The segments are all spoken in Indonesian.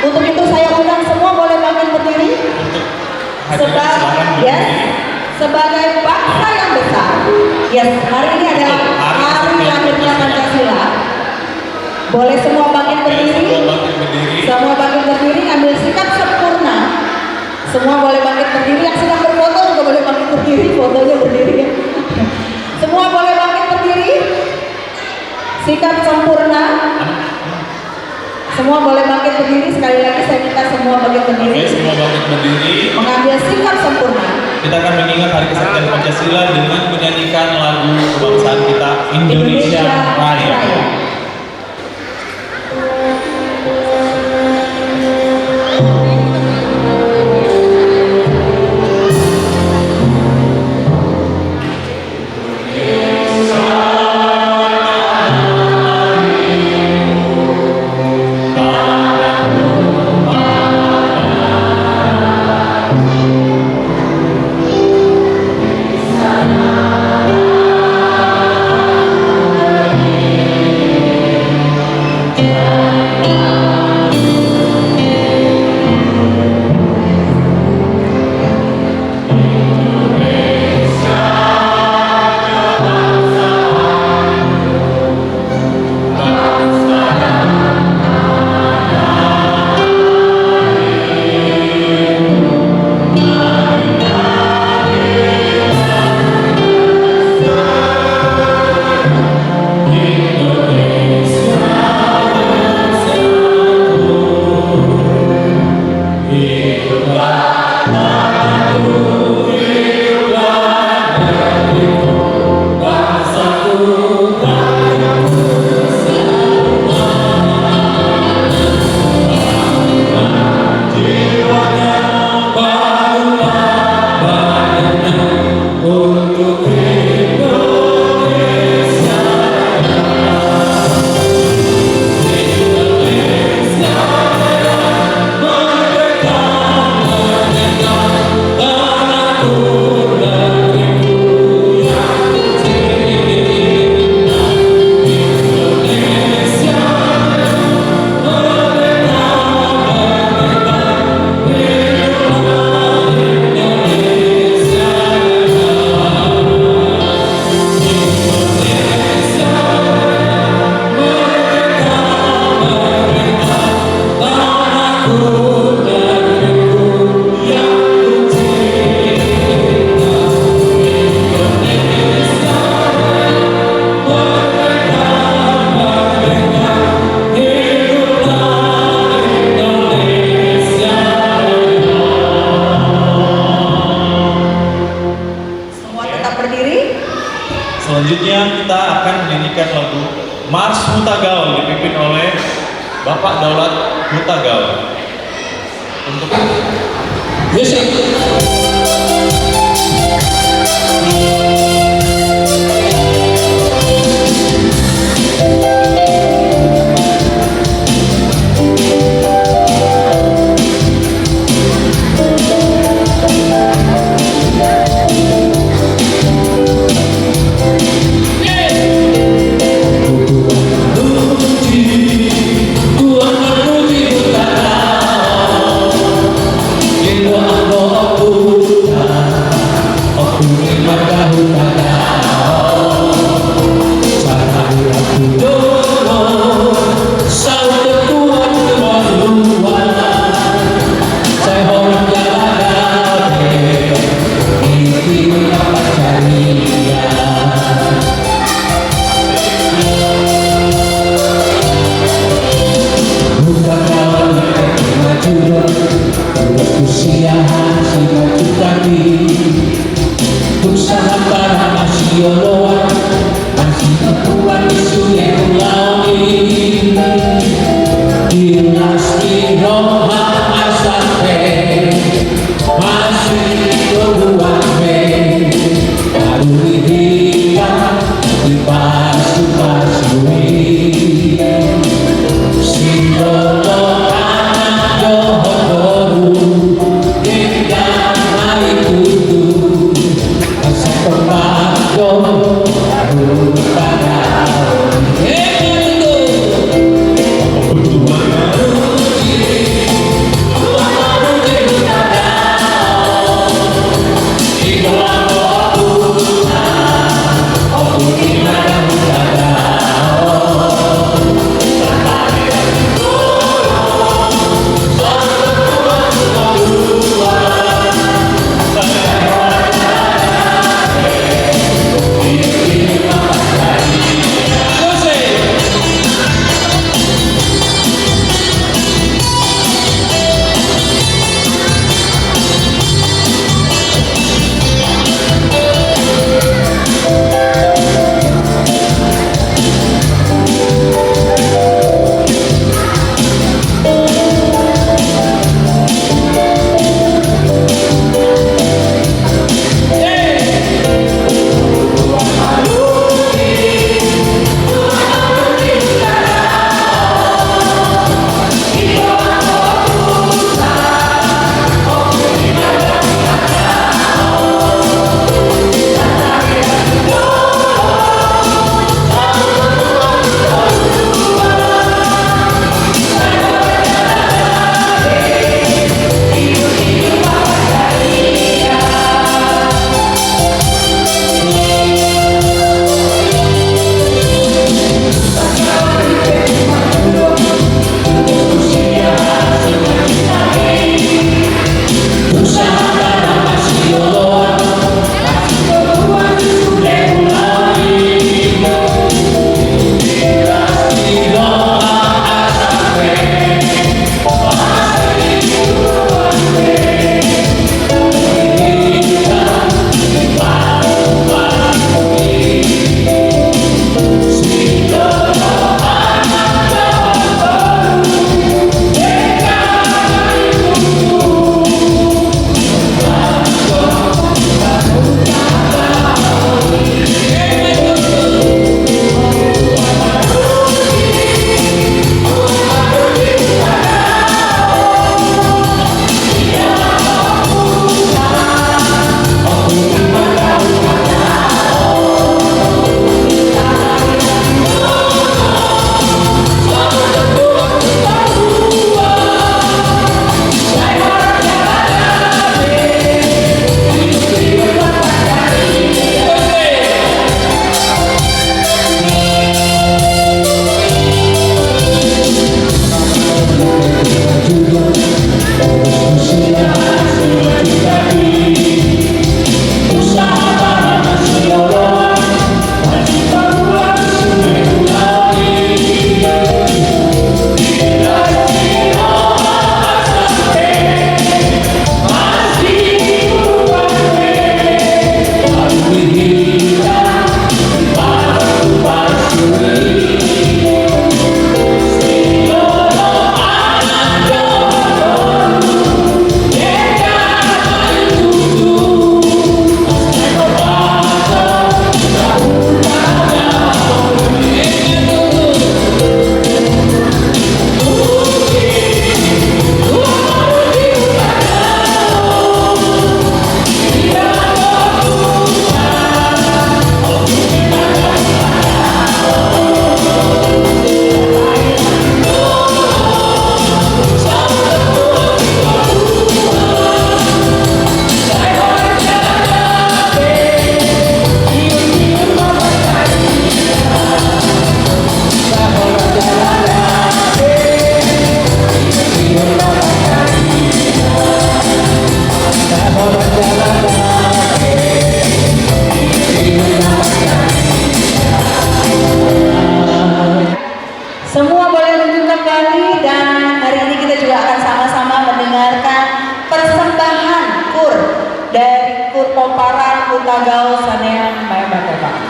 Untuk itu saya undang semua boleh bangkit berdiri. Sebagai bangsa yang besar. Yes, hari ini adalah hari lahirnya Pancasila. Boleh semua bangkit berdiri. Semua bangkit berdiri, ambil sikap sempurna. Semua boleh bangkit berdiri. Yang sedang berfoto juga boleh bangkit berdiri. Fotonya berdiri ya. Semua boleh bangkit berdiri. Sikap sempurna. Semua boleh bangkit berdiri. Sekali lagi saya minta semua bangkit berdiri. Oke, semua bangkit berdiri. Mengambil sikap sempurna. Kita akan mengingat Hari Kesaktian Pancasila dengan menyanyikan lagu kebangsaan kita, Indonesia Raya. Selanjutnya kita akan menyanyikan lagu Mars Huta Gaul dipimpin oleh Bapak Daulat Huta Gaul. Untuk musik. Ragau Sanean Maya Baterbang.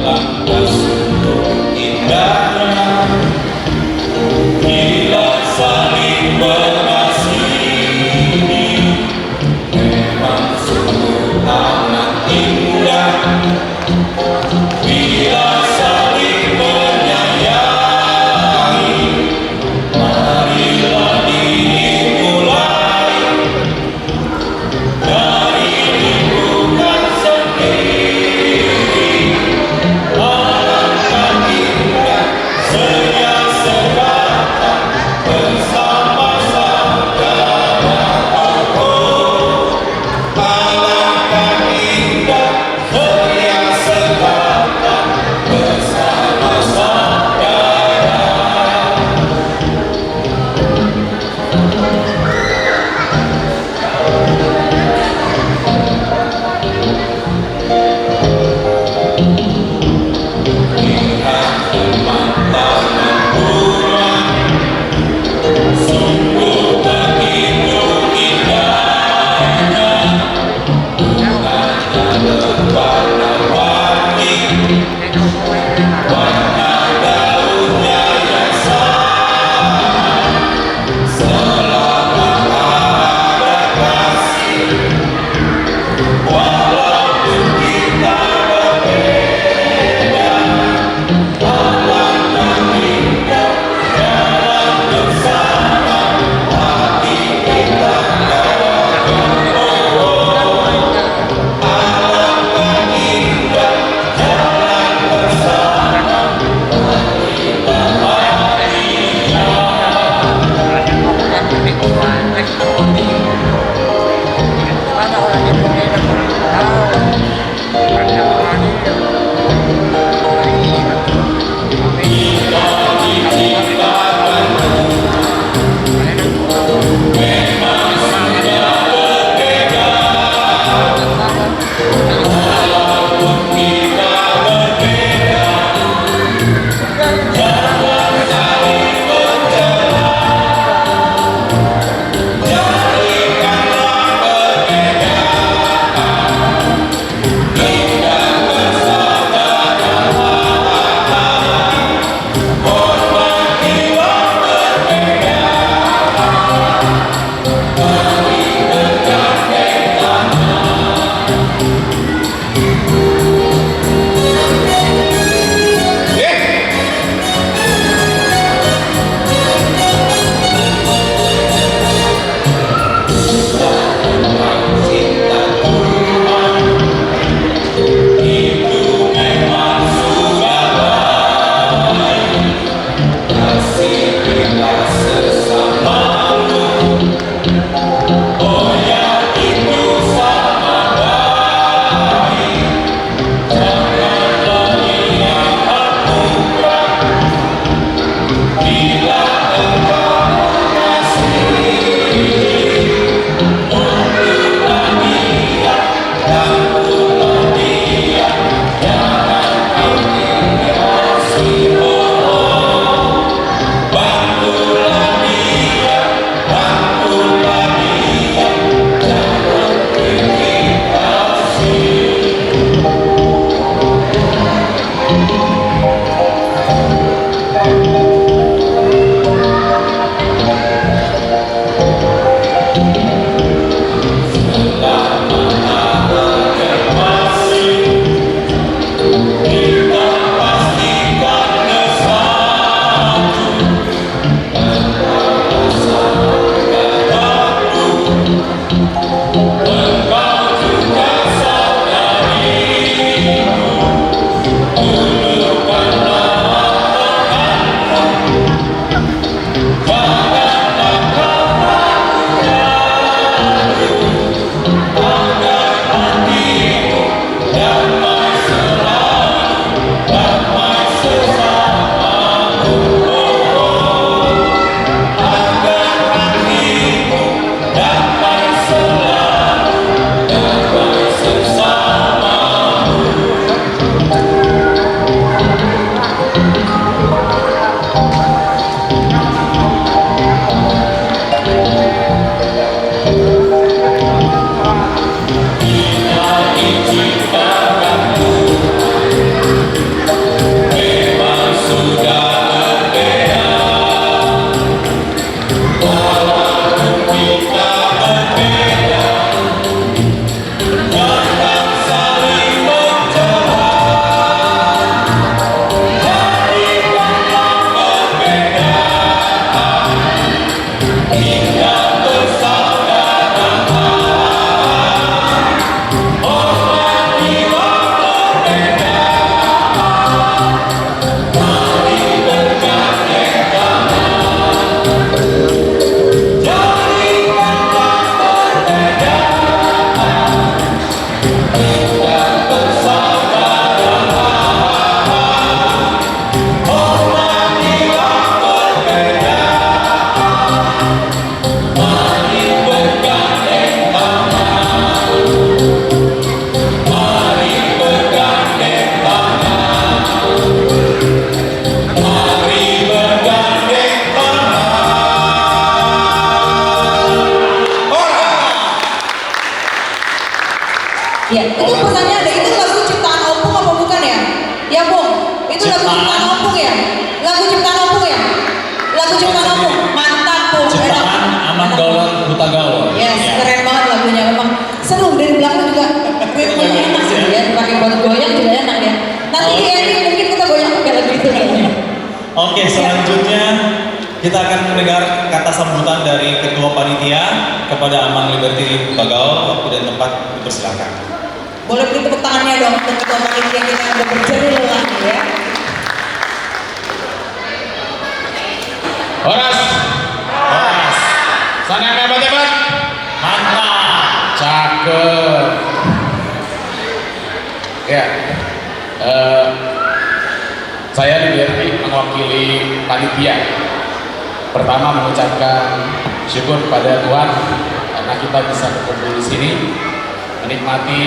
Lantas untuk indahnya bila Oke, selanjutnya kita akan mendengar kata sambutan dari Ketua Panitia kepada Amang Liberty Tagaul. Waktu dan tempat dipersilakan. Boleh beri tepuk tangannya dong untuk Ketua Panitia kita yang udah berjeri lelah ya. Horas. Horas. Sana yang hebat-hebat. Mantap. Cakep. Ya. Saya Liberty mewakili panitia. Pertama mengucapkan syukur kepada Tuhan karena kita bisa berkumpul di sini menikmati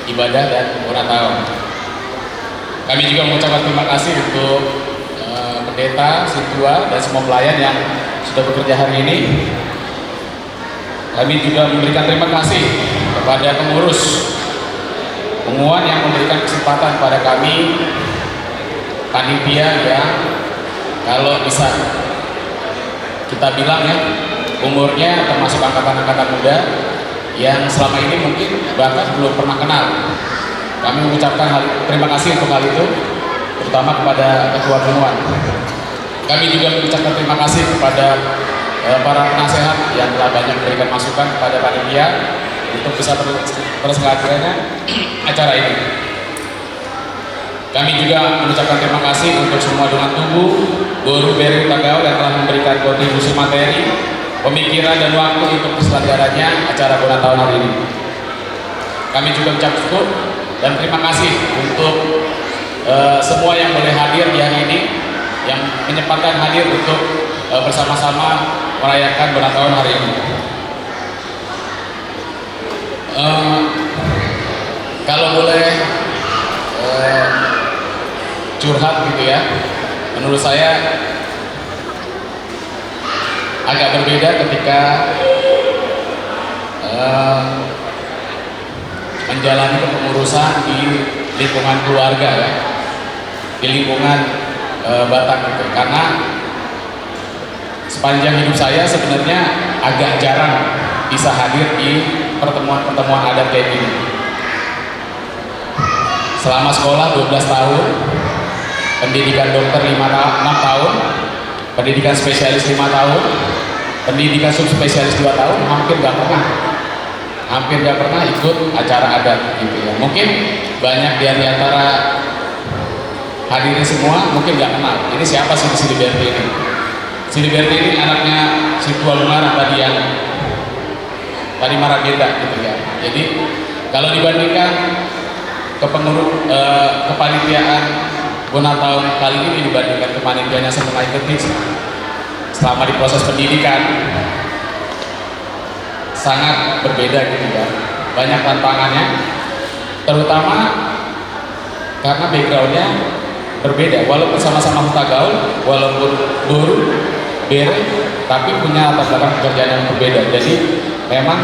ibadah dan ulang tahun. Kami juga mengucapkan terima kasih untuk pendeta, sintua, dan semua pelayan yang sudah bekerja hari ini. Kami juga memberikan terima kasih kepada pengurus pengumuman yang memberikan kesempatan pada kami panitia yang kalau bisa kita bilang ya umurnya termasuk angkatan-angkatan muda yang selama ini mungkin bahkan belum pernah kenal. Kami mengucapkan terima kasih untuk hal itu, terutama kepada ketua pengumuman. Kami juga mengucapkan terima kasih kepada para penasehat yang telah banyak memberikan masukan kepada panitia untuk bisa terselenggaranya acara ini. Kami juga mengucapkan terima kasih untuk semua dengan tubuh guru BRI Tagaul yang telah memberikan kontribusi materi, pemikiran dan waktu untuk terselenggaranya acara ulang tahun hari ini. Kami juga ucap syukur dan terima kasih untuk semua yang boleh hadir di hari ini, yang menyempatkan hadir untuk bersama-sama merayakan ulang tahun hari ini. Kalau boleh curhat gitu ya, menurut saya agak berbeda ketika menjalani kepengurusan di lingkungan keluarga ya, di lingkungan Batak gitu. Karena sepanjang hidup saya sebenarnya agak jarang bisa hadir di pertemuan-pertemuan adat kayak gini. Selama sekolah 12 tahun, pendidikan dokter 6 tahun, pendidikan spesialis 5 tahun, pendidikan subspesialis 2 tahun, hampir gak pernah ikut acara adat gitu ya. Mungkin banyak di antara hadirin semua mungkin gak kenal, ini siapa sih si Liberty ini? Si Liberty ini anaknya si Tua Lungaran tadi yang tadi Maragenda gitu ya. Jadi kalau dibandingkan kepanitiaan ulang tahun kali ini dibandingkan kepanitiaannya sebelum ikuti selama di proses pendidikan sangat berbeda gitu ya. Banyak tantangannya, terutama karena backgroundnya berbeda. Walaupun sama-sama Tagaul, walaupun guru BRI, tapi punya latar belakang pekerjaan yang berbeda. Jadi memang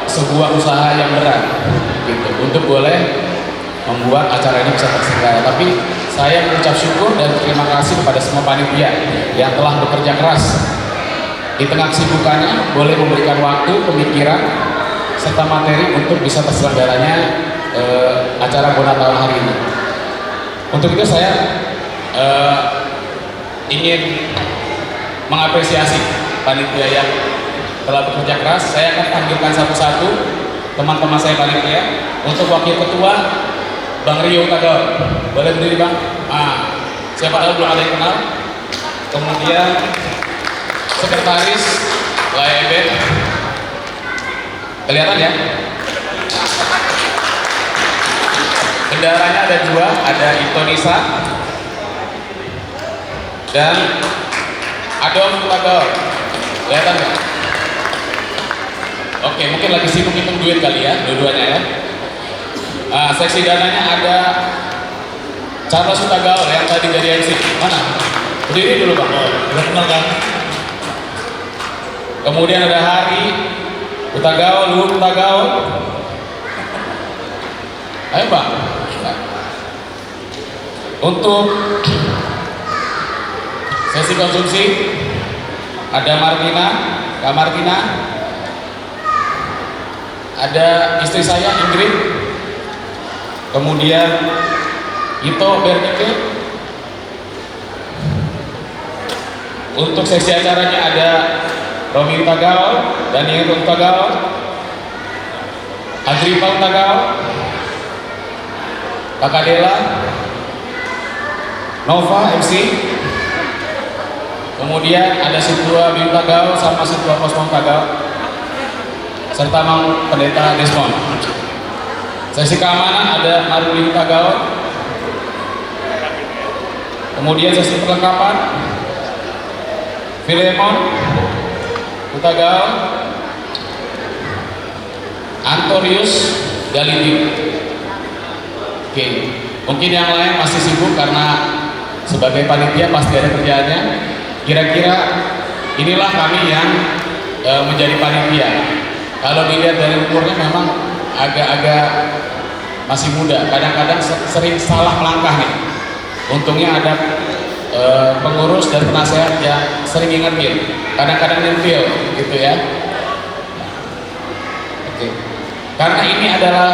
sebuah usaha yang berat gitu untuk boleh membuat acara ini bisa terselenggara. Tapi saya mengucap syukur dan terima kasih kepada semua panitia yang telah bekerja keras di tengah kesibukannya boleh memberikan waktu, pemikiran serta materi untuk bisa terselenggaranya acara ulang tahun hari ini. Untuk itu saya ingin mengapresiasi panitia yang telah bekerja keras. Saya akan panggilkan satu-satu teman-teman saya panitia. Untuk wakil ketua Bang Rio Tagaul, boleh berdiri Bang? Siapa tahu belum ada yang kenal. Kemudian sekretaris Laebet, kelihatan ya? Bendaranya ada 2, ada Intonisa dan Adolf Tagaul, kelihatan nggak? Oke, mungkin lagi sibuk hitung duit kali ya, dua-duanya ya. Seksi dananya ada Charles Tagaul yang tadi dari MC. Mana? Berdiri dulu Bang. Udah kenal kan? Kemudian ada Hari Tagaul, Luhut Tagaul. Ayo Bang. Untuk sesi konsumsi ada Martina, Kak Martina. Ada istri saya Ingrid, kemudian Ito Bernike, Untuk seksi acaranya ada Romi Utagawa, Daniel Utagawa, Agripa Utagawa, Kakak Dela, Nova MC, kemudian ada Situa Bintang Utagawa sama Situa Kosmo Utagawa, serta Mang Pendeta Desmond. Sesi keamanan ada Maruli Utagawa, kemudian sesi perlengkapan Filemon Utagawa, Antorius Galidi. Oke, mungkin yang lain masih sibuk karena sebagai panitia pasti ada kerjaannya. Kira-kira inilah kami yang menjadi panitia. Kalau dilihat dari umurnya memang agak-agak masih muda. Kadang-kadang sering salah melangkah nih. Untungnya ada pengurus dan penasehat yang sering ingetin, kadang-kadang nyentil gitu ya. Oke. Karena ini adalah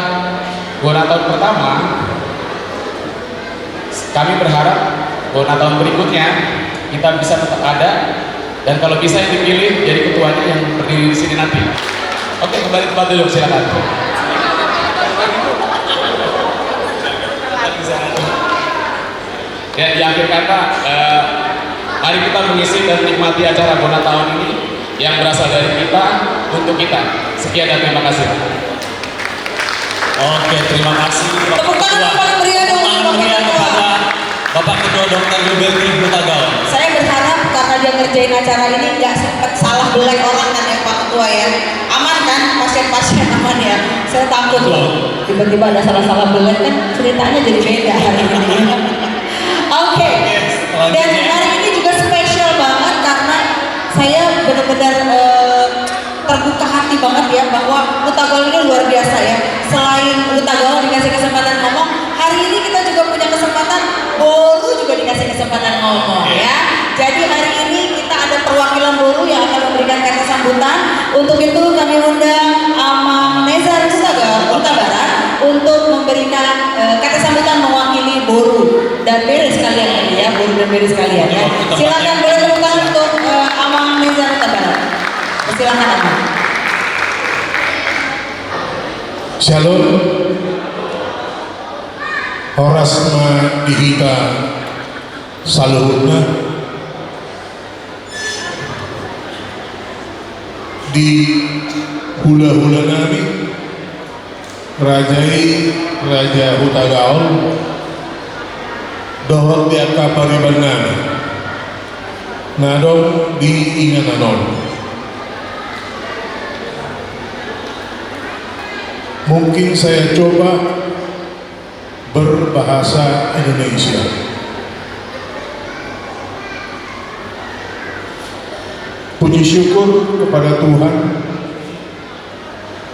Bona tahun pertama, kami berharap Bona tahun berikutnya kita bisa tetap ada, dan kalau bisa yang dipilih jadi ketuanya yang berdiri di sini nanti. Oke, kembali tempat dulu, silakan. Ya, di akhir kata, mari kita mengisi dan menikmati acara Bona tahun ini yang berasal dari kita untuk kita. Sekian dan terima kasih. Oke, terima kasih. Tepuk tangan paling meriah dong. kepada Bapak Ketua Dr. Liberty Utagawa. Saya berharap karena dia ngerjain acara ini nggak sempat salah belek orang kan ya Pak Ketua ya. Aman kan pasien-pasien aman ya. Saya takut loh tiba-tiba ada salah-salah belek kan ceritanya jadi beda hari ini. Oke. Dan hari ini juga spesial banget karena saya benar-benar terbuka hati banget ya bahwa Utagawa ini luar biasa ya. Selain Utagawa dikasih kesempatan ngomong, hari ini kita juga punya kesempatan Boru juga dikasih kesempatan ngomong ya. Jadi hari ini kita ada perwakilan Boru yang akan memberikan kata sambutan. Untuk itu kami undang Amang Nezar Huta Barat untuk memberikan kata sambutan mewakili Boru dan Bere sekalian ini ya, Boru dan Bere sekalian ya. Silakan boleh tepuk tangan untuk Amang Nezar Huta Barat. Silakan Amang. Shalom. Horasma dihita saluhutna di hula-hula nami Raja Hutagaon dohor di akapariban nami nadong di ingananon. Mungkin saya coba berbahasa Indonesia. Puji syukur kepada Tuhan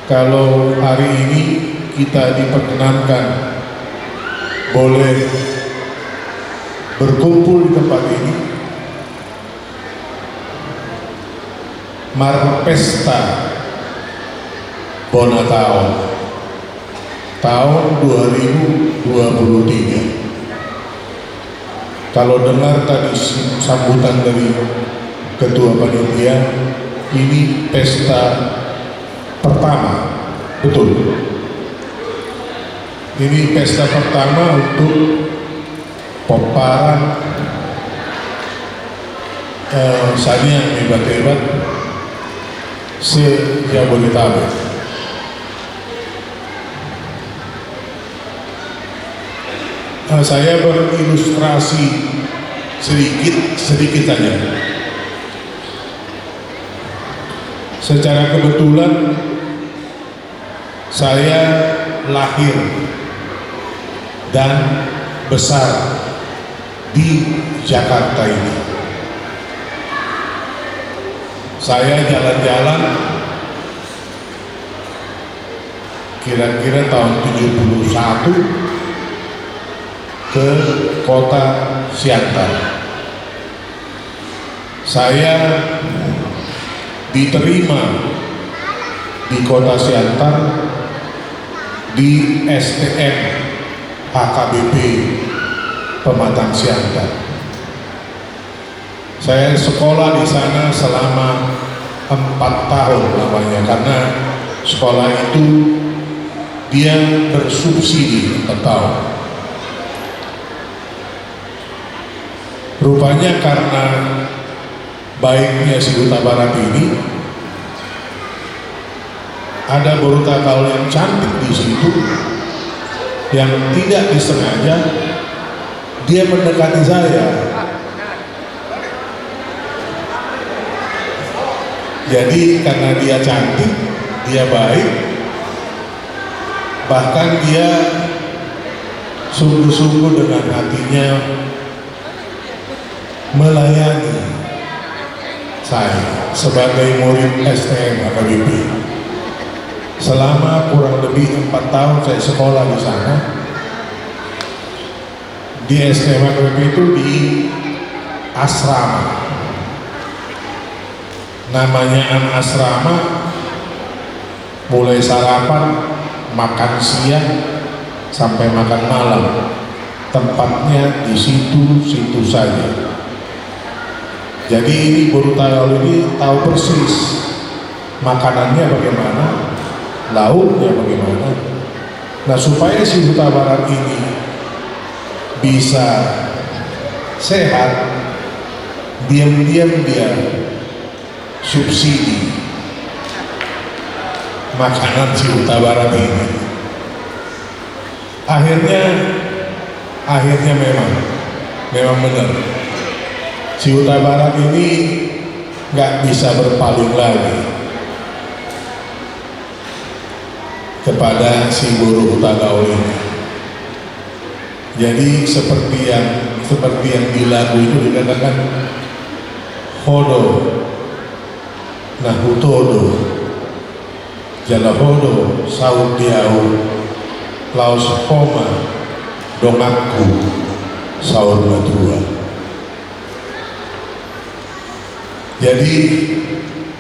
kalau hari ini kita diperkenankan boleh berkumpul di tempat ini. Marpesta Bona tahun 2023. Kalau dengar tadi sambutan dari Ketua Panitia, ini pesta pertama, betul. Ini pesta pertama untuk peparan sanian hebat-hebat se-Jabodetabek. Saya berilustrasi sedikit saja. Secara kebetulan saya lahir dan besar di Jakarta ini. Saya jalan-jalan kira-kira tahun 71 ke kota Siantar. Saya diterima di kota Siantar di STM HKBP Pematang Siantar. Saya sekolah di sana selama 4 tahun namanya, karena sekolah itu dia bersubsidi tetap. Rupanya karena baiknya si Huta Barat ini, ada Boruta Gaul yang cantik di situ, yang tidak disengaja dia mendekati saya. Jadi karena dia cantik, dia baik, bahkan dia sungguh-sungguh dengan hatinya melayani saya sebagai murid STM AKBP. Selama kurang lebih 4 tahun saya sekolah di sana. Di STM AKBP itu di asrama. Namanya asrama, mulai sarapan, makan siang, sampai makan malam. Tempatnya di situ-situ saja. Jadi ini Boruta Gaul ini tahu persis makanannya bagaimana, lauknya bagaimana. Nah, supaya si Huta Barat ini bisa sehat, diam-diam dia subsidi makanan si Huta Barat ini. Akhirnya memang benar. Si Huta Barat ini nggak bisa berpaling lagi kepada si guru Huta Gaul ini. Jadi seperti yang di lagu itu dikatakan, hodo, nah hutodo, jala hodo, saud diau, laos koma, dongakku, saud matua. Jadi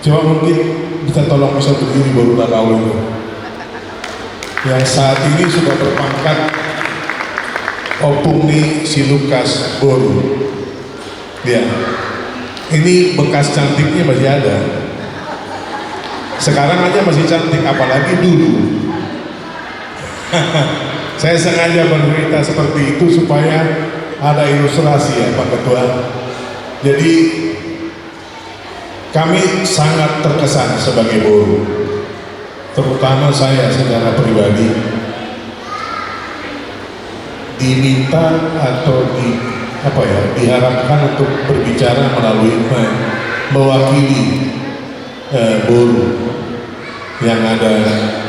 coba mungkin bisa berdiri Boruta Gaul itu, yang saat ini sudah berpangkat Opungni Silukas Boru. Ya, ini bekas cantiknya masih ada. Sekarang aja masih cantik, apalagi dulu. Saya sengaja bercerita seperti itu supaya ada ilustrasi ya Pak Ketua. Jadi kami sangat terkesan sebagai Boru, terutama saya secara pribadi, diminta atau diharapkan untuk berbicara mewakili Boru yang ada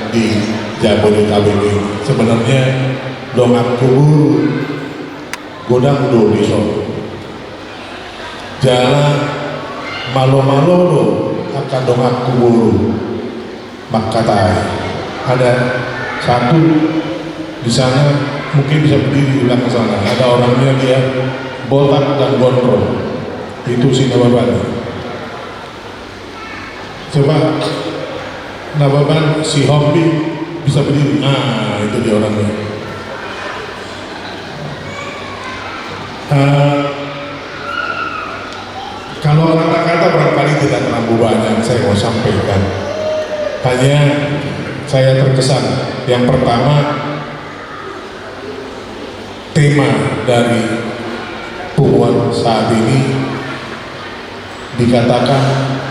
di Jabodetabek ini. Sebenarnya dongakku Boru, godang do di Solo, jalan malo-malo akan dongakku Boru Makatai. Ada satu di sana, mungkin bisa berdiri di belakang sana. Ada orangnya, dia botak dan gondrong. Itu si Nababan. Coba Nababan, si Hombi bisa berdiri. Nah, itu dia orangnya. Kalau kata-kata barangkali tidak terlalu banyak saya mau sampaikan. Hanya saya terkesan. Yang pertama, tema dari Puan saat ini dikatakan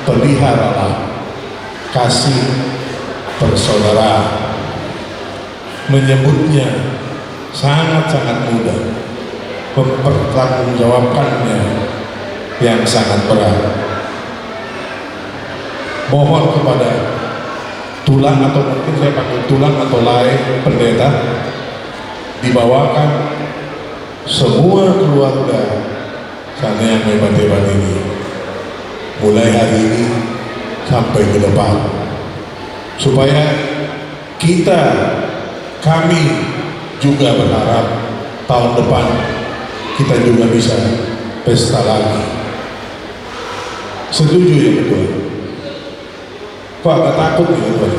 peliharalah kasih persaudaraan. Menyebutnya sangat-sangat mudah, mempertanggungjawabkannya yang sangat berat. Mohon kepada tulang, atau mungkin saya panggil tulang atau lain pendeta, dibawakan semua keluarga sana yang hebat-hebat ini, mulai hari ini sampai ke depan, supaya kami juga berharap tahun depan kita juga bisa pesta lagi. Setuju ya Ketua? Kok agak takut nih Ketua?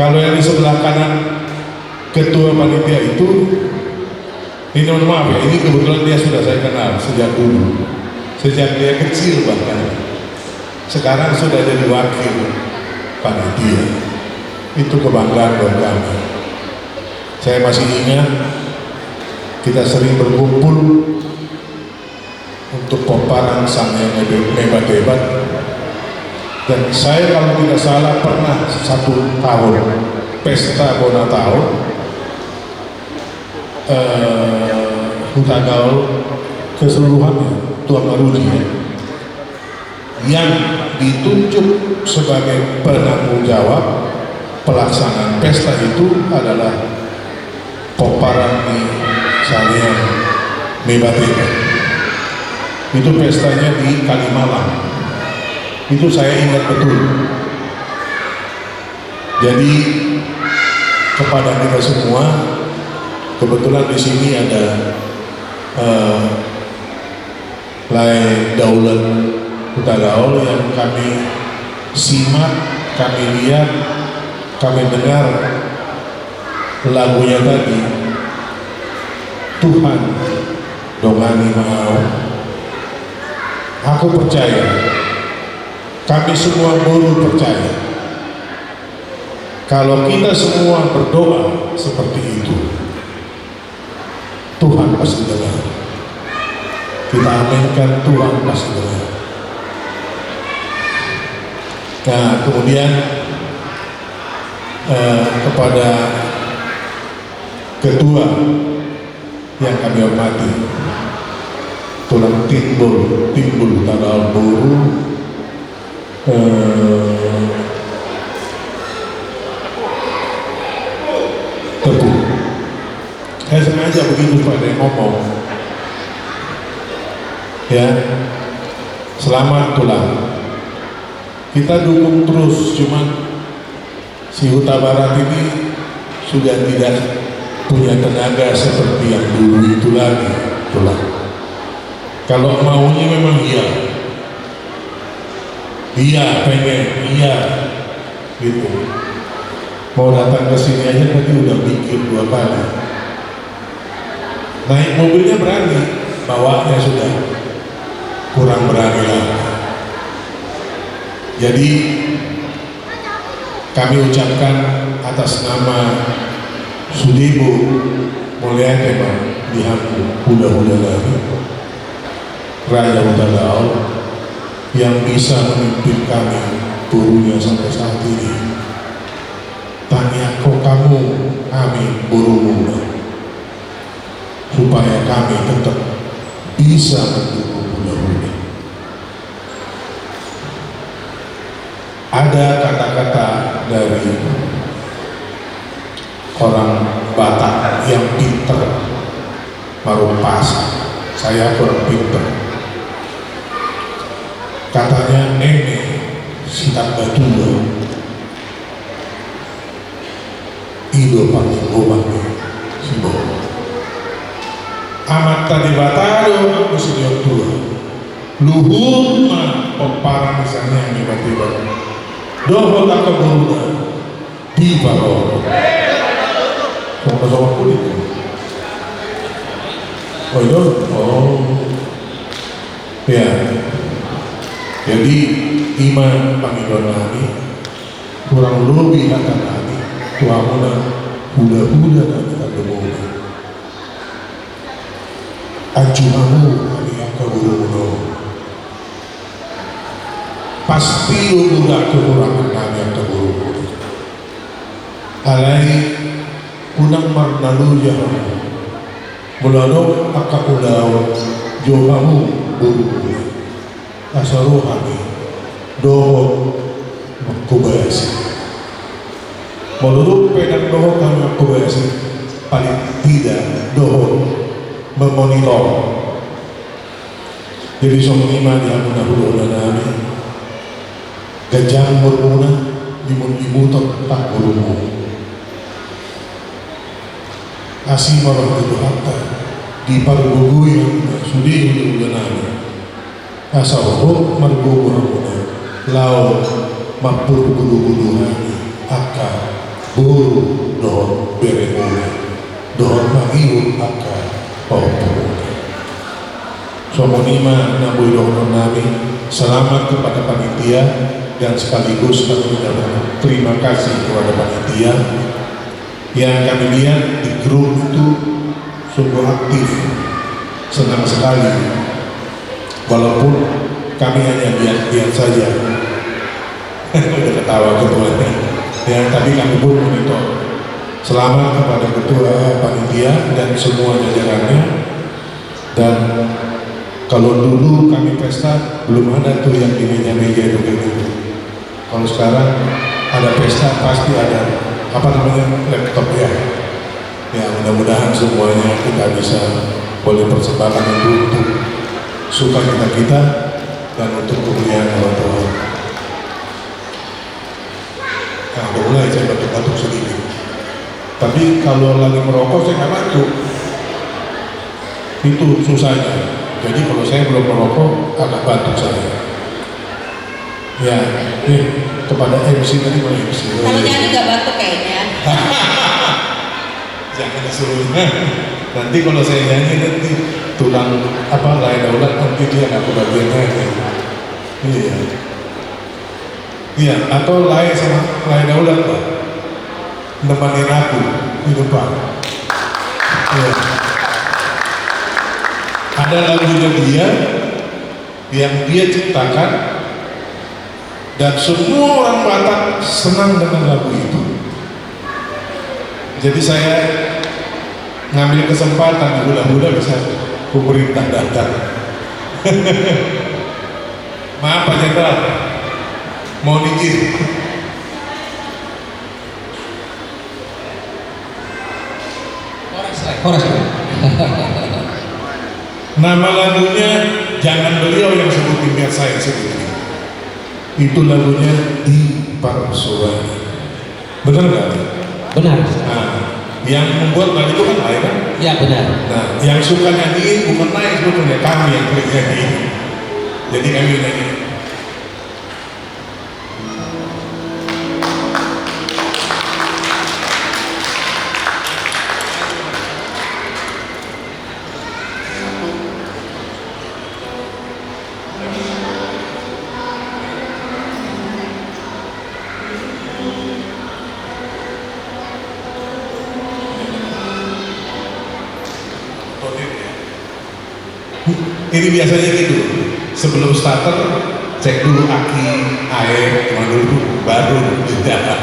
Kalau yang di sebelah kanan Ketua Panitia itu Ini mohon maaf ya, ini kebetulan dia sudah saya kenal sejak dulu, sejak dia kecil bahkan. Sekarang sudah jadi wakil panitia. Itu kebanggaan buat kami. Saya masih ingat kita sering berkumpul untuk peparan sang yang hebat-hebat. Dan saya kalau tidak salah pernah 1 tahun pesta Bona tahun Huta Gaul keseluruhannya Tuan Marudi yang ditunjuk sebagai penanggung jawab pelaksanaan pesta itu adalah peparan di Salian Mebateba. Itu pestanya di Kalimalang. Itu saya ingat betul. Jadi kepada kita semua, kebetulan di sini ada Lai Daulat Huta Gaul yang kami simak, kami lihat, kami dengar lagunya tadi, Tuhan dongani mau. Aku percaya, kami semua buruh percaya, kalau kita semua berdoa seperti itu, Tuhan pasti dengar. Kita aminkan, Tuhan pasti dengar. Nah, kemudian kepada ketua yang kami hormati, Tulang Timbul Tanggal Buruh, Teguh. Saya sengaja begitu pada ngomong, ya, selamat Tulang. Kita dukung terus, cuman si Huta Barat ini sudah tidak punya tenaga seperti yang dulu itu lagi, Tulang. Kalau maunya memang iya pengen, gitu. Mau datang ke sini aja tadi udah mikir 2 kali. Naik mobilnya berani, bawanya sudah kurang berani lagi. Jadi kami ucapkan atas nama Sudibu Mulyatema Dihambu Huda lagi, Raja Huta Gaul yang bisa memimpin kami buruhnya sampai saat ini. Tanya kok kamu kami buruh muda, supaya kami tetap bisa mendukung buruh-buruh. Ada kata-kata dari orang Batak yang pinter, marupas. Saya kurang pinter. Katanya nenek sitak batua ido pakai obatnya si bawa amat tadi batado mesti tua luhur mah peparang misalnya yang tiba-tiba doh tak keburuan di bawah sama kulit. Oh itu, ya. Jadi iman panggilan kami kurang lebih kata kami tuamuna huda dan kademuna ajumamu kami akaburuno pasti udah kekurangan kami akaburuno alai kunang marnalu ya mulano akakulau johamu buru asaruhani doho kubasi menurut pedang doho kami kubasi paling tidak doho memonitor. Jadi somenima di amuna huda nami gajang murmuna dimutot tak burumu asih marah itu hatta di pargugu yang sudi huda nami asawho margugu hamuna lau mapur bulu-buluhani akar buru dohon beremuna dohon magiun akar Somonima Nabu Dokter Nabi, selamat kepada panitia dan sekaligus kami menyampaikan terima kasih kepada panitia yang kami lihat di grup itu sungguh aktif, senang sekali. Walaupun kami hanya lihat-lihat saja, udah ketawa ketuanya. Ya, tapi kami pun monitor. Selamat kepada ketua panitia dan semua jajarannya. Dan kalau dulu kami pesta belum ada tuh yang di meja-meja itu gitu. Kalau sekarang ada pesta pasti ada apa namanya laptop ya. Ya mudah-mudahan semuanya kita bisa boleh persembahkan itu untuk suka kita dan untuk kemuliaan Allah Tuhan. Nah, udah mulai saya batuk-batuk sedikit. Tapi kalau lagi merokok saya nggak batuk. Itu susahnya. Jadi kalau saya belum merokok agak batuk saya. Ya, kepada MC tadi boleh MC. Kalau nyanyi nggak batuk kayaknya. Jangan disuruh. Nanti kalau saya nyanyi nanti tulang apa lain daulat nanti dia nggak kebagiannya. Iya. Iya, atau lain sama lain daulat Pak. Nemenin aku di depan. Iya. Ada lagunya dia yang dia ciptakan dan semua orang Batak senang dengan lagu itu. Jadi saya ngambil kesempatan mudah-mudahan bisa pemerintah datang. Maaf Pak Jenderal, mau izin. Horas. Nama lagunya jangan beliau yang sebutin, biar saya sebutin. Itu lagunya Di Parsuani. Benar nggak? Benar. Nah, yang membuat lagu itu kan Naik kan? Ya benar. Nah, yang suka nyanyiin bukan Naik sebetulnya, kami yang sering nyanyiin. Jadi kami nyanyiin. Ini biasanya gitu, sebelum starter cek dulu aki, air, kemana dulu, baru jalan.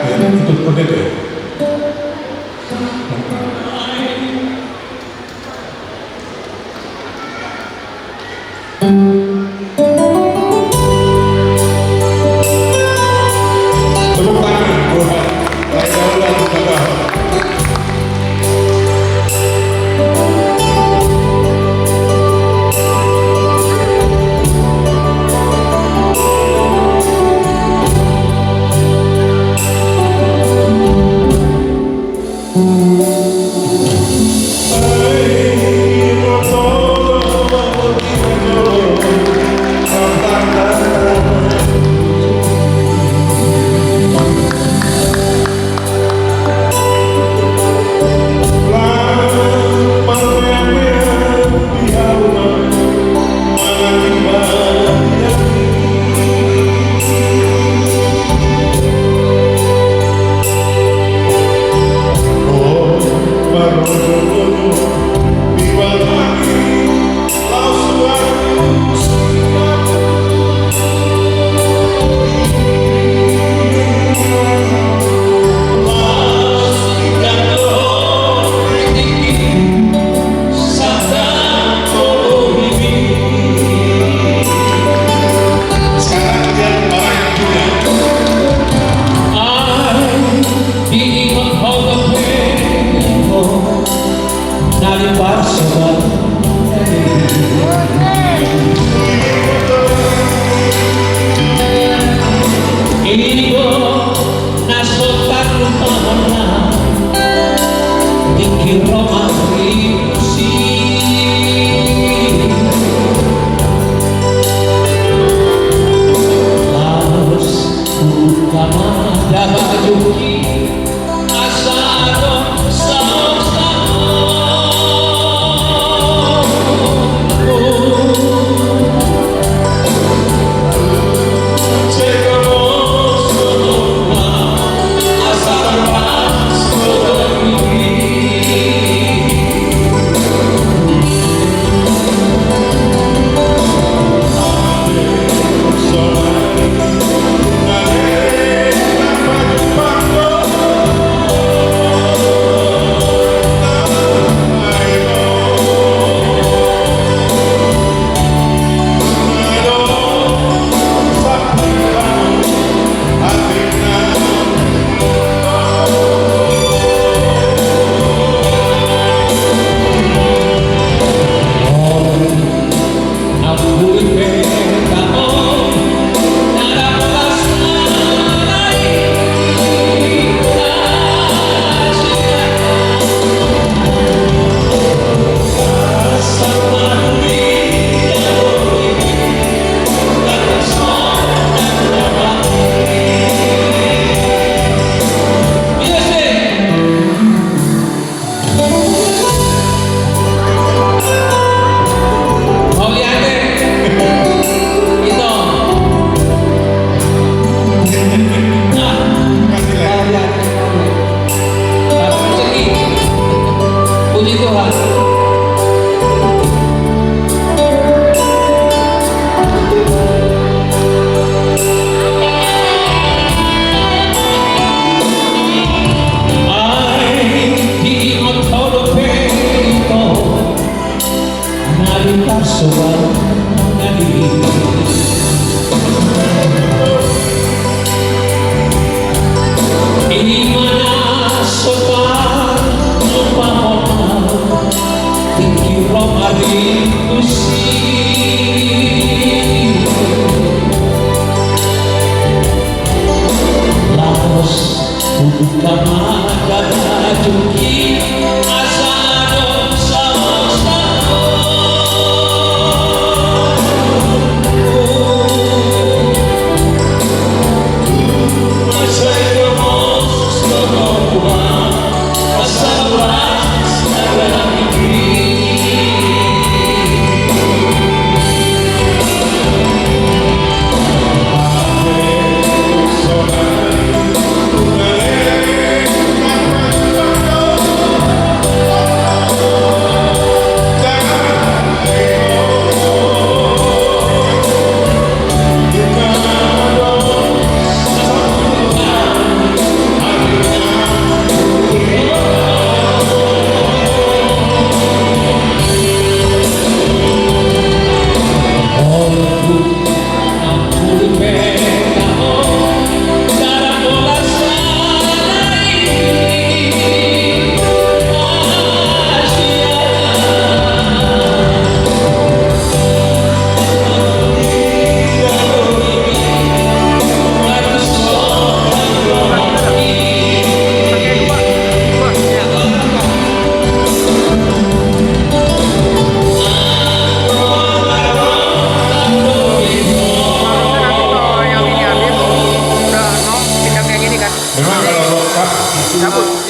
Ya, itu seperti itu. Tepuk tangan buat Raja Bagal. Asado, Puji Tuhan.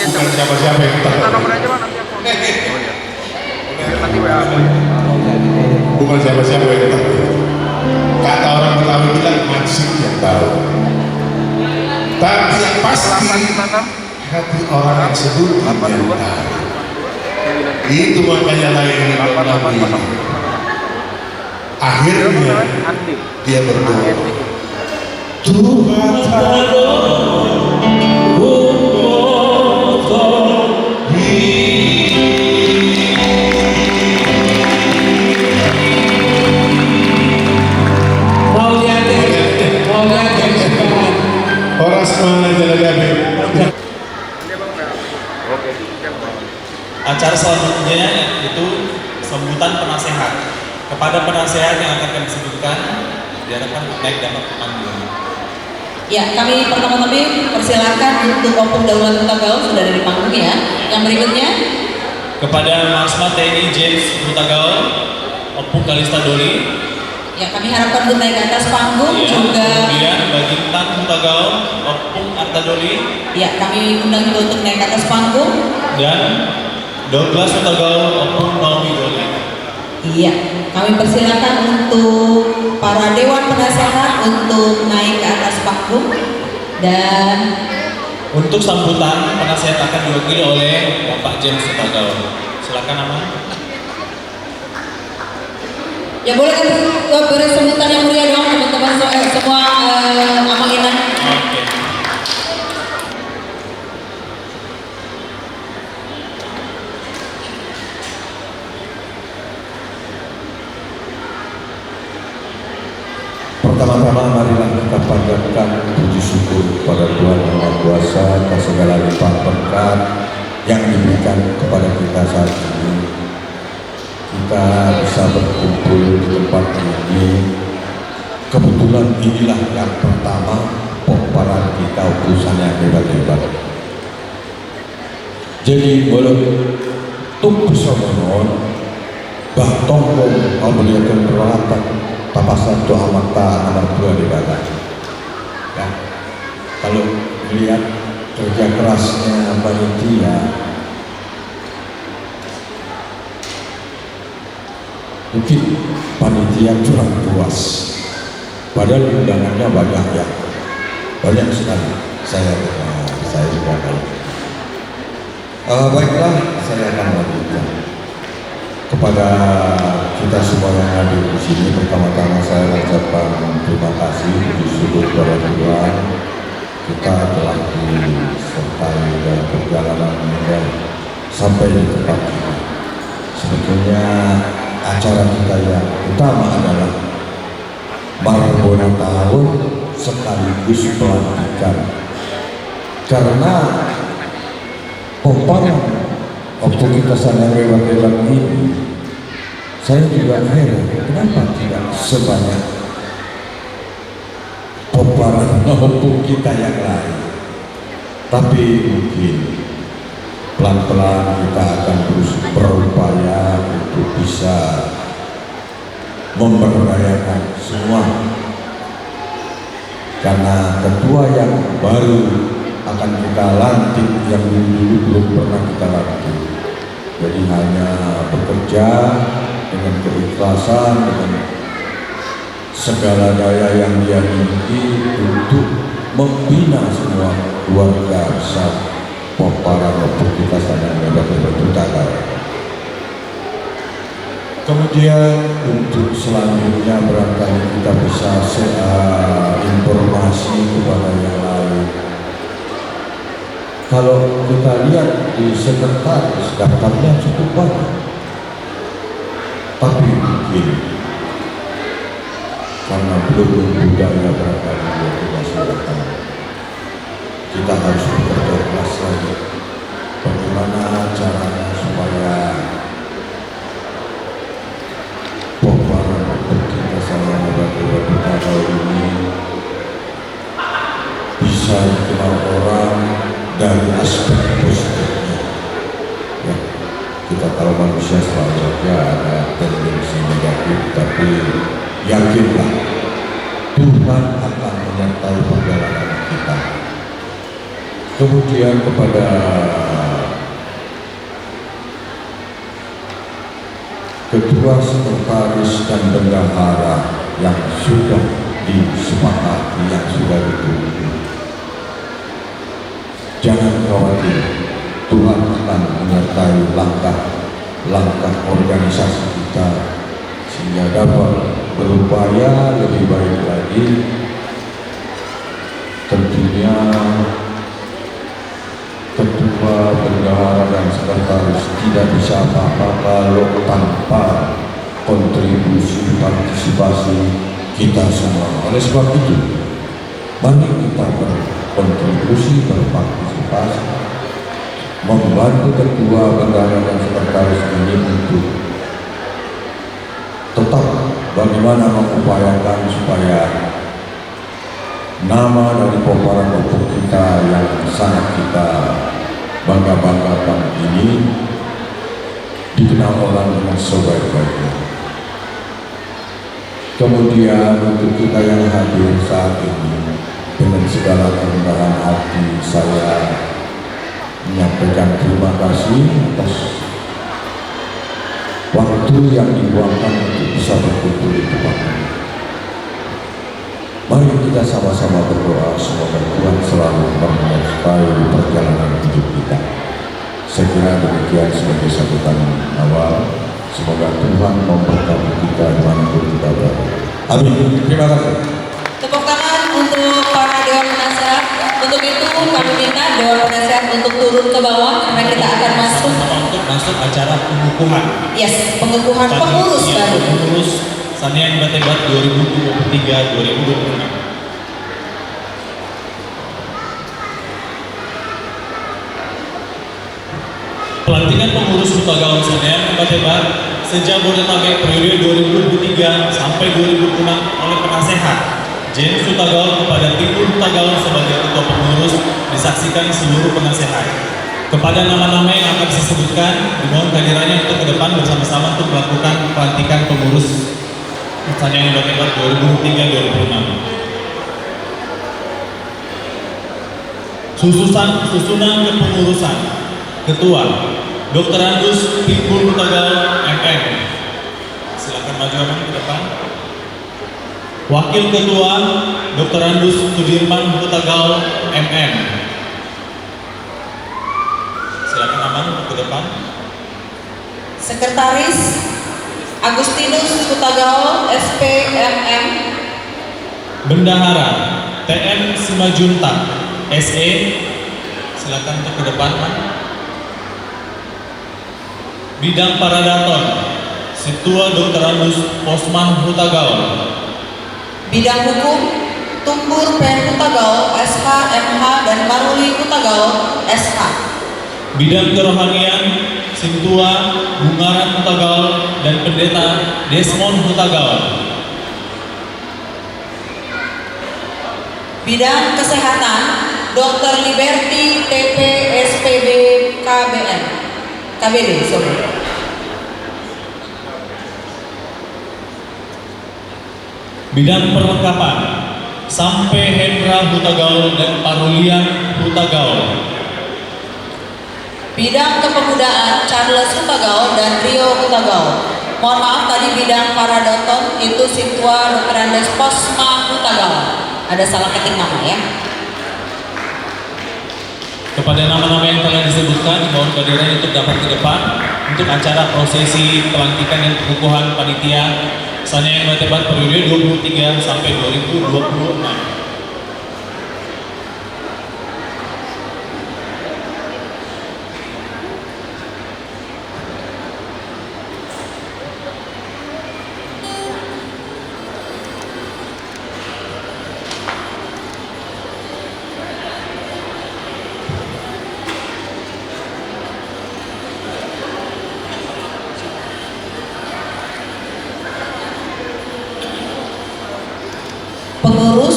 bukan siapa-siapa yang kita bukan siapa-siapa yang kita kata orang Betawi bilang maksud yang tahu, tapi yang pasti hati orang yang sebut yang tahu. Itu makanya lain Nabi akhirnya dia berdoa, Tuhan orang semangat jalan. Acara selanjutnya itu sambutan penasehat. Kepada penasehat yang akan kami sebutkan, diharapkan naik dapat panggung. Ya, kami pertama-tama persilakan untuk Opung Daulat Hutagaul sudah dari panggung ya. Yang berikutnya kepada Marsma TNI James Hutagaul, Opung Kalista Doli. Ya, kami harapkan untuk naik ke atas panggung Ya, juga. kemudian bagi Tan Hutagaul, Opung Arta Doli. Ya, kami undang juga untuk naik ke atas panggung. Dan Douglas Hutagaul, Opung Naomi Doli. Iya, kami persilakan untuk para dewan penasehat untuk naik ke atas panggung. Dan untuk sambutan penasehat akan diwakili oleh Bapak James Hutagaul. Silakan Aman. ya boleh kan beri sambutan yang mulia dong teman-teman semua amanginan. Oke. Pertama-tama marilah kita panjatkan puji syukur kepada Tuhan Yang Maha Kuasa atas segala limpah berkat yang diberikan kepada kita saat ini. Kita bisa berkumpul di tempat ini. Kebetulan inilah yang pertama pembaharan kita urusan yang hebat-hebat. Jadi boleh tuk besonon bahtongkong memberikan peralatan papasan doa mata nomor 2 di badan. Ya, kalau melihat kerja kerasnya panitia, mungkin panitia kurang puas. Padahal undangannya banyak ya, banyak sekali. Saya juga baik. Baiklah, saya akan lanjutkan. kepada kita semua yang hadir di sini, pertama-tama saya mengucapkan terima kasih bersyukur kepada Tuhan kita telah disertai dalam perjalanan ini sampai di tempat ini. Sebetulnya acara kita yang utama adalah Marbona tahun sekaligus pelantikan, karena waktu kita sadar lewat ini, saya juga heran kenapa tidak sebanyak pemparan maupun kita yang lain. Tapi mungkin pelan-pelan kita akan terus berupaya untuk bisa memberdayakan semua, karena ketua yang baru akan kita lantik yang dulu belum pernah kita lantik. Jadi hanya bekerja dengan keikhlasan, dengan segala daya yang dia miliki untuk membina semua keluarga besar para kita sadar berutara. Kemudian untuk selanjutnya barangkali kita bisa share informasi kepada yang lain. Kalau kita lihat di sekretaris daftarnya cukup banyak, tapi mungkin karena belum budaya barangkali dia tidak silakan. Kita harus bekerja keras lagi. Bagaimana caranya supaya kita sama kita ini bisa dikenal orang dari aspek positifnya. Ya, kita tahu manusia selalu ada tendensi negatif, tapi yakinlah Tuhan akan menyertai perjalanan kita. Kemudian kepada ketua, sekretaris dan bendahara yang sudah disepakati, yang sudah ditunggu, jangan khawatir, Tuhan akan menyertai langkah organisasi kita sehingga dapat berupaya lebih baik lagi. Tentunya ketua, bendahara dan sekretaris tidak bisa apa-apa kalau tanpa kontribusi partisipasi kita semua. Oleh sebab itu, mari kita berkontribusi, berpartisipasi, membantu ketua, bendahara dan sekretaris ini untuk tetap bagaimana mengupayakan supaya nama dari pemparan kita yang sangat kita bangga-banggakan ini dikenal orang dengan sebaik-baiknya. Kemudian untuk kita yang hadir saat ini, dengan segala kerendahan hati saya menyampaikan terima kasih atas waktu yang dibuangkan untuk bisa berkumpul di tempat ini. Mari kita sama-sama berdoa semoga Tuhan selalu menyertai perjalanan hidup kita. Saya kira demikian sebagai sambutan awal. Semoga Tuhan memberkati kita dimanapun kita berada. Amin. Terima kasih. Tepuk tangan untuk para Dewan Penasehat. Untuk itu kami minta Dewan Penasehat untuk turun ke bawah karena kita akan untuk masuk acara pengukuhan. Yes, pengukuhan pengurus baru. Pengurus Sanian Batebat 2023-2026. Pelantikan pengurus Hutagaun Sanian Batebat se-Jabodetabek periode 2023 sampai 2026 oleh penasehat James Hutagaun kepada tim Hutagaun sebagai ketua pengurus disaksikan seluruh penasehat. Kepada nama-nama yang akan disebutkan, dimohon kehadirannya untuk ke depan bersama-sama untuk melakukan pelantikan pengurus Sanian Batebat 2023-2026. Susunan kepengurusan. Ketua Dr. Andus Timbul Hutagaun MM. Silakan maju abang ke depan. Wakil Ketua Dr. Andus Sudirman Hutagaun MM. Silakan abang ke depan. Sekretaris Agustinus Hutagaol, SPMM. Bendahara TM Simajuntak, SE. Silakan untuk ke depan, Pak. Bidang Paradaton, Situa Dr. Andus Posman Hutagaol. Bidang Hukum Tumbur Pen Hutagaol, SH, MH, dan Maruli Hutagaol, SH. Bidang Kerohanian, Sintua Bungaran Hutagaol dan Pendeta Desmond Hutagaol. Bidang Kesehatan Dr. Liberty TP SPB KBN KBD sorry. Bidang Perlengkapan Sampai Hendra Hutagaol dan Parulian Hutagaol. Bidang Kepemudaan Charles Hutagaol dan Rio Hutagaol. Mohon maaf tadi bidang Paradaton itu Situa Dr. Andes Posma Hutagaol. Ada salah ketik nama ya. Kepada nama-nama yang telah disebutkan, mohon kehadiran untuk dapat ke depan untuk acara prosesi pelantikan dan pengukuhan panitia Sanayang Batebat periode 23 sampai 2026.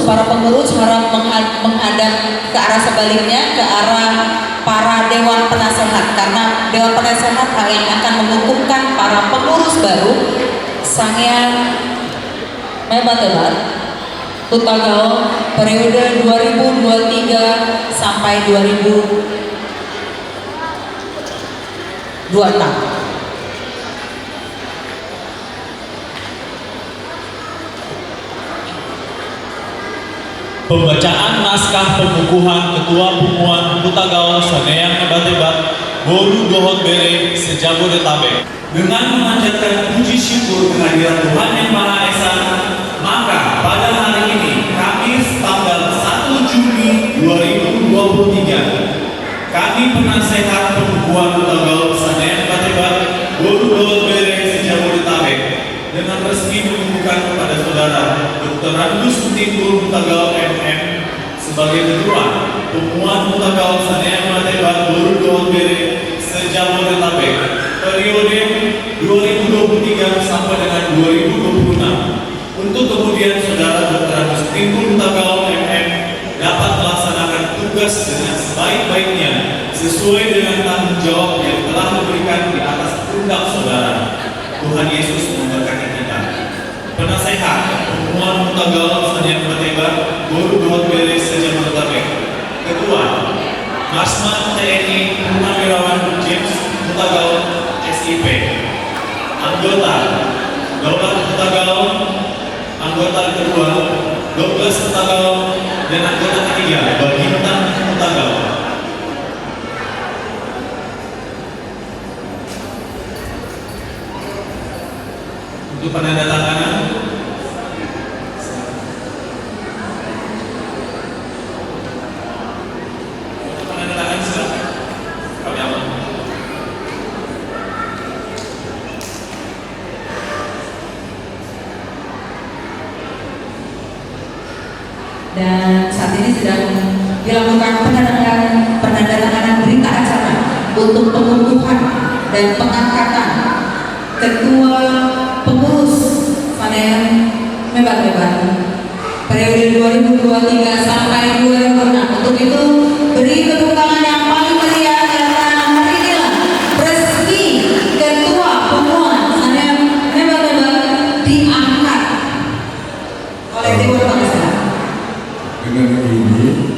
Para pengurus harap menghadap ke arah sebaliknya, ke arah para dewan penasehat, karena dewan penasehat yang akan mengukuhkan para pengurus baru Sangyang Batebat Hutagaol periode 2023 sampai 2026. Pembacaan naskah pengukuhan Ketua Pumuan Hutagaol Sanayang Batebat Boru Dohot Bere Sejabodetabek. Dengan memanjatkan puji syukur kehadiran Tuhan Yang Maha Esa, maka pada hari ini Kamis tanggal 1 Juni 2023 kami penasehat pengukuhan Hutagaol Sanayang Batebat Boru Dohot Bere Sejabodetabek dengan resmi mengukuhkan kepada saudara Dr. Andus Timbul Hutagaol MM sebagai Ketua Pumuan Hutagaol Sanayang Batebat Boru Dohot Bere Sejabodetabek periode 2023 sampai dengan 2026, untuk kemudian saudara Dr. Andus Timbul Hutagaol MM dapat melaksanakan tugas dengan sebaik-baiknya sesuai dengan tanggung jawab yang telah diberikan di atas pundak saudara. Tuhan Yesus memberkati kita. Penasehat Pumuan Hutagaol Sanayang Batebat Boru Dohot Bere Sejabodetabek. Ketua Marsman TNI Purnawirawan James Hutagaol SIP. Anggota Daulat Hutagaol, anggota kedua Douglas Hutagaol, dan anggota ketiga Bagintang Hutagaol. Untuk penandatanganan silakan. Kami aman. Dan saat ini sedang dilakukan penandatanganan berita acara untuk pengukuhan dan pengangkatan Ketua Pengurus Sanayang Batebat periode 2023 sampai 2026. Untuk itu beri tepuk tangan yang paling meriah karena hari inilah resmi Ketua Pumuan Sanayang Batebat diangkat oleh Dewan Penasehat. Dengan ini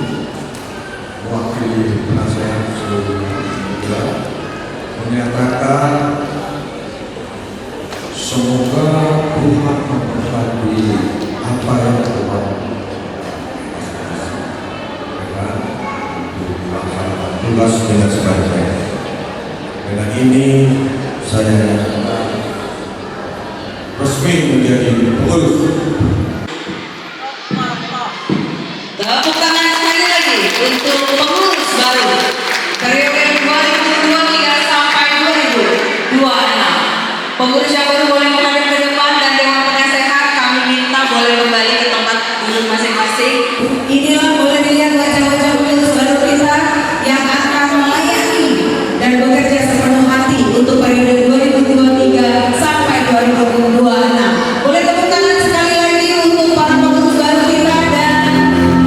mewakili penasehat seluruhnya menyatakan semoga Tuhan memberkati apa yang Tuhan dengan melaksanakan tugas dengan sebaik-baiknya. Dengan ini saya nyatakan resmi menjadi pengurus. Tepuk tangan sekali lagi untuk pengurus baru periode 2023 sampai 2026. Pengurus yang baru boleh menghadap ke depan dan Dewan Penasehat kami minta boleh kembali ke tempat duduk masing-masing. Inilah boleh dilihat wajah-wajah pengurus baru kita yang akan melayani dan bekerja sepenuh hati untuk periode 2023 sampai 2026. Boleh tepuk tangan sekali lagi untuk para pengurus baru kita dan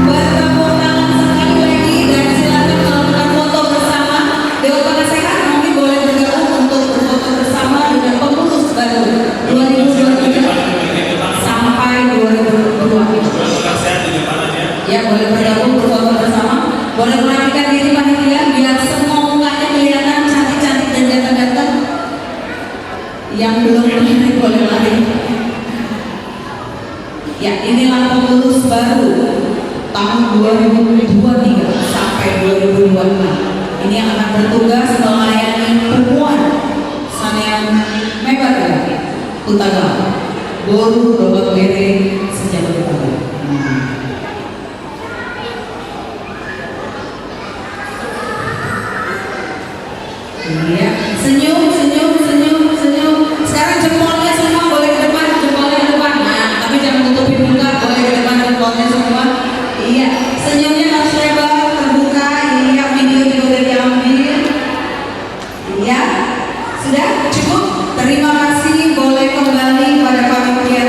bertepuk tangan sekali lagi dan silakan melakukan foto bersama. Dewan Penasehat mungkin boleh bergabung untuk berfoto bersama dengan pengurus baru 2023 sampai 2022. Saya di depan aja. Ya, boleh bergabung berfoto bersama. Boleh merapikan diri panitia biar semua mukanya kelihatan cantik-cantik dan ganteng-ganteng. Yang belum lari boleh lari. Ya, inilah pengurus baru tahun 2023 sampai 2026. Ini yang akan bertugas melayani perempuan sanean mebar ya, Utaga, Boru, Dobak Bere, sejak Utaga. Iya, senyum, senyum, senyum, senyum. Sekarang jempolnya semua boleh ke depan, jempolnya ke depan. Nah, tapi jangan tutupin muka, boleh ke depan jempolnya semua. Iya, senyumnya harus lebar, terbuka. Iya, video juga udah diambil. Iya, sudah cukup. Terima kasih, boleh kembali pada panitia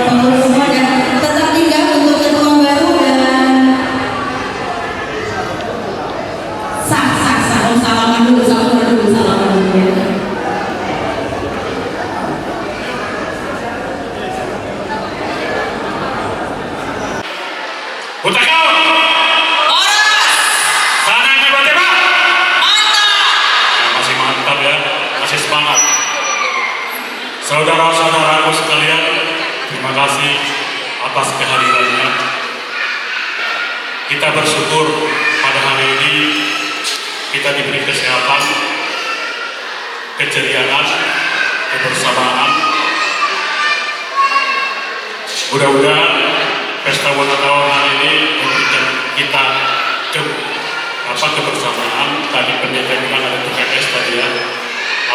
pengurus semua dan tetap tinggal untuk ketua baru dan sah. Oh, salaman dulu ya. Utaga! Sana hebat-hebat! Masih mantap ya, masih semangat. Saudara-saudaraku sekalian, terima kasih atas kehadirannya. Kita bersyukur pada hari ini kita diberi kesehatan, keceriaan, kebersamaan. Mudah-mudahan pesta ulang tahun hari ini memberikan kita kebersamaan. Tadi pendeta bilang ada 3S tadi ya.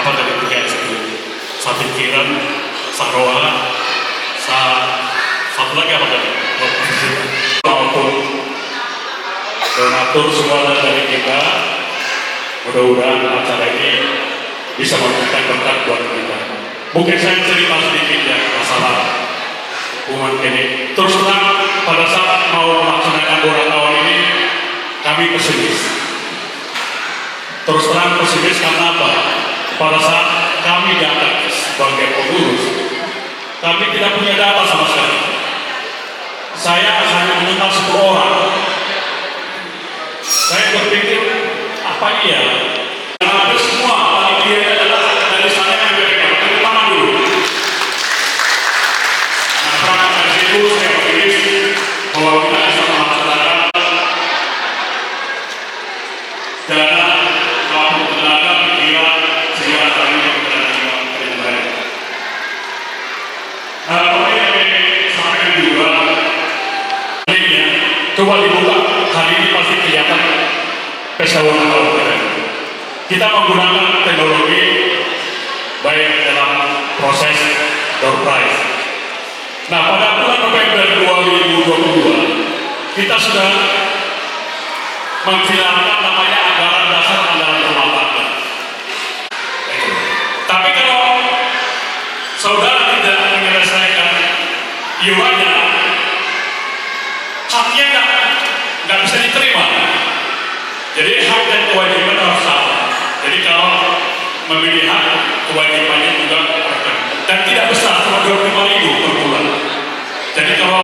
Apa tadi 3S itu? Sapikiran, saroa, satu lagi apa tadi? Maupun donatur semua dari kita. Mudah-mudahan acara ini bisa memberikan berkat buat kita. Mungkin saya cerita sedikit ya masalah hubungan ini. Terus terang pada saat mau melaksanakan ulang tahun ini kami pesimis. Terus terang pesimis karena apa? Pada saat kami datang sebagai pengurus, kami tidak punya data sama sekali. Saya hanya mengenal 10 orang. Saya berpikir apa iya? Karena semua panitia adalah dari sana yang berbeda. Tepuk tangan dulu. Nah, dari situ saya berpikir bahwa kita bisa melaksanakan dana maupun tenaga pikiran sehingga hari ini kita dengan baik. Apa yang sampaikan juga linknya coba dibuka, hari ini pasti kelihatan pesta ulang tahun kita. Kita menggunakan teknologi baik dalam proses door prize. Nah, pada bulan November 2022 kita sudah memfinalkan namanya anggaran dasar anggaran rumah tangga. Tapi kalau saudara tidak menyelesaikan iurannya, haknya nggak bisa diterima. Jadi hak dan kewajiban harus sama. Jadi kalau memilih hak, kewajibannya juga dan tidak besar, cuma 25.000 per bulan. Jadi kalau